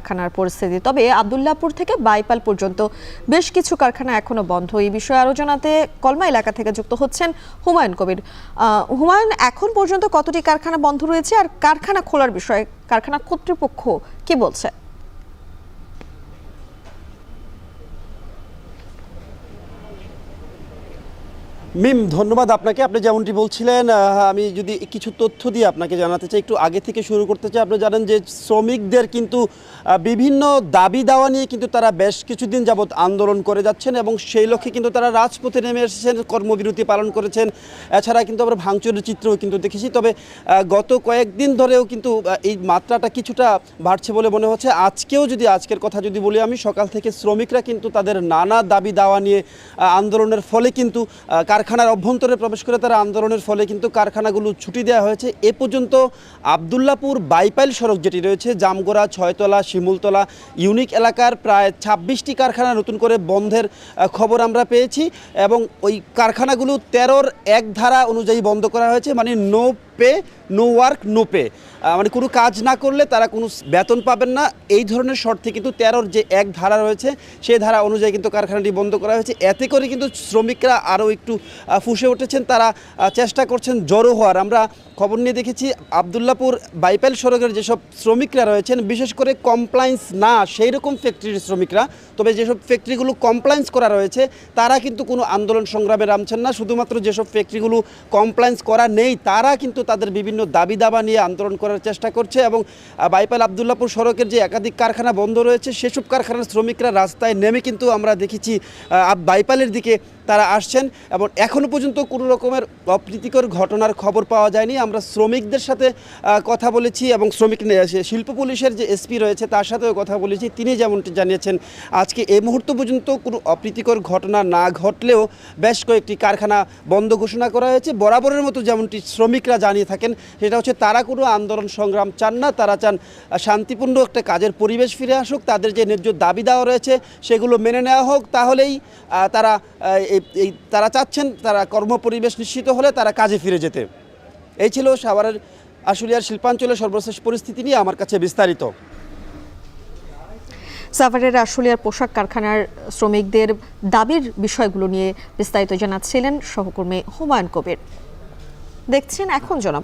কারখানার পরিস্থিতি। তবে আব্দুল্লাহপুর থেকে বাইপাল পর্যন্ত বেশ কিছু কারখানা এখনো বন্ধ। এই বিষয়ে আরো জানাতে কলমা এলাকা থেকে যুক্ত হচ্ছেন হুমায়ুন কবির। হুমায়ুন, এখন পর্যন্ত কতটি কারখানা বন্ধ রয়েছে আর কারখানা খোলার বিষয়ে কারখানা কর্তৃপক্ষ কি বলছে? মিম, ধন্যবাদ আপনাকে। আপনি যেমনটি বলছিলেন, আমি যদি কিছু তথ্য দিয়ে আপনাকে জানাতে চাই, একটু আগে থেকে শুরু করতে চাই। আপনি জানেন যে শ্রমিকদের কিন্তু বিভিন্ন দাবি দাওয়া নিয়ে কিন্তু তারা বেশ কিছুদিন যাবৎ আন্দোলন করে যাচ্ছেন এবং সেই লক্ষ্যে কিন্তু তারা রাজপথে নেমে এসেছেন, কর্মবিরতি পালন করেছেন। এছাড়া কিন্তু আমরা ভাঙচুরের চিত্রও কিন্তু দেখেছি। তবে গত কয়েকদিন ধরেও কিন্তু এই মাত্রাটা কিছুটা বাড়ছে বলে মনে হচ্ছে। আজকের কথা যদি বলি, আমি সকাল থেকে শ্রমিকরা কিন্তু তাদের নানা দাবি দাওয়া নিয়ে আন্দোলনের ফলে কিন্তু কারখানার অভ্যন্তরে প্রবেশ করে তারা আন্দোলনের ফলে কিন্তু কারখানাগুলো ছুটি দেওয়া হয়েছে। এ পর্যন্ত আব্দুল্লাহপুর বাইপাইল সড়ক যেটি রয়েছে, জামগড়া, ছয়তলা, শিমুলতলা ইউনিক এলাকার প্রায় 26টি কারখানা নতুন করে বন্ধের খবর আমরা পেয়েছি এবং ওই কারখানাগুলো 13-র 1 ধারা অনুযায়ী বন্ধ করা হয়েছে। মানে no pay, no work, no pay, মানে কোনো কাজ না করলে তারা কোনো বেতন পাবেন না, এই ধরনের শর্তে কিন্তু 13-র যে 1 ধারা রয়েছে সেই ধারা অনুযায়ী কিন্তু কারখানাটি বন্ধ করা হয়েছে। এতে করে কিন্তু শ্রমিকরা আরও একটু ফুঁসে উঠেছেন, তারা চেষ্টা করছেন জড়ো হওয়ার। আমরা খবর নিয়ে দেখেছি আব্দুল্লাহপুর বাইপাইল সড়কের যেসব শ্রমিকরা রয়েছেন, বিশেষ করে কমপ্লায়েন্স না সেই রকম ফ্যাক্টরির শ্রমিকরা, তবে যেসব ফ্যাক্টরিগুলো কমপ্লায়েন্স করা রয়েছে তারা কিন্তু কোনো আন্দোলন সংগ্রামে নামছেন না। শুধুমাত্র যেসব ফ্যাক্টরিগুলো কমপ্লায়েন্স করা নেই তারা কিন্তু তাদের বিভিন্ন দাবি দাবা নিয়ে আন্দোলন করার চেষ্টা করছে এবং বাইপাইল আব্দুল্লাহপুর সড়কের যে একাধিক কারখানা বন্ধ রয়েছে সেসব কারখানার শ্রমিকরা রাস্তায় নেমে কিন্তু আমরা দেখেছি বাইপাইলের দিকে তারা আসছেন এবং এখনও পর্যন্ত কোনো রকমের অপ্রীতিকর ঘটনার খবর পাওয়া যায়নি। আমরা শ্রমিকদের সাথে কথা বলেছি এবং শিল্প পুলিশের যে এসপি রয়েছে তার সাথেও কথা বলেছি। তিনি যেমনটি জানিয়েছেন, আজকে এই মুহূর্ত পর্যন্ত কোনো অপ্রীতিকর ঘটনা না ঘটলেও বেশ কয়েকটি কারখানা বন্ধ ঘোষণা করা হয়েছে। বরাবরের মতো যেমনটি শ্রমিকরা জানিয়ে থাকেন, সেটা হচ্ছে তারা কোনো আন্দোলন সংগ্রাম চান না, তারা চান শান্তিপূর্ণ একটা কাজের পরিবেশ ফিরে আসুক, তাদের যে ন্যায্য দাবি দেওয়া রয়েছে সেগুলো মেনে নেওয়া হোক, তাহলেই তারা চাচ্ছেন তারা কর্মপরিবেশ নিশ্চিত হলে তারা কাজে ফিরে যেতে। এই ছিল সাভারের আশুলিয়ার শিল্পাঞ্চলের সর্বশেষ পরিস্থিতি নিয়ে আমার কাছে বিস্তারিত। সাভারের আশুলিয়ার পোশাক কারখানার শ্রমিকদের দাবির বিষয়গুলো নিয়ে বিস্তারিত জানাচ্ছিলেন সহকর্মী হুমায়ুন কবির। দেখছেন এখন জনাব।